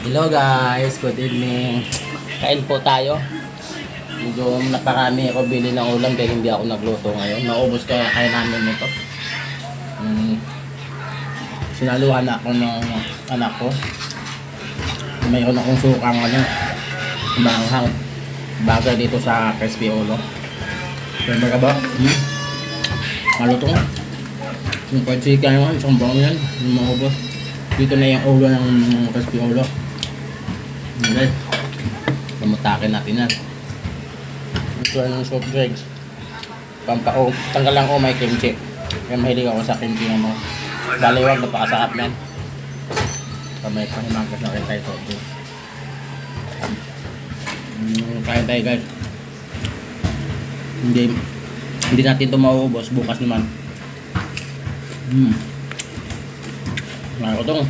Hello guys, good evening. Kain po tayo. Medyo naparami ako bili ng ulam dahil hindi ako nagluto ngayon. Naubos kaya kaya namin ito. Sinaluhan ako ng anak ko. Mayroon akong sukang manghang. Bagay dito sa crispy ulo. Pwede ka ba? Malutong. Yung fried chicken naman, isang buong yan. Yung maubos. Dito na yung ulo ng crispy ulo. Okay. Lumutakin natin yan. Ito ng soft drinks. Pampao. Tanggal lang ko may kimchi. Kaya mahilig ako sa kimchi ng mga baliwag. Napakasarap yan. Kamay pangimangkas na rin tayo soft drinks. Kain tayo guys. Hindi natin ito mauubos. Bukas naman. Ngayon ko itong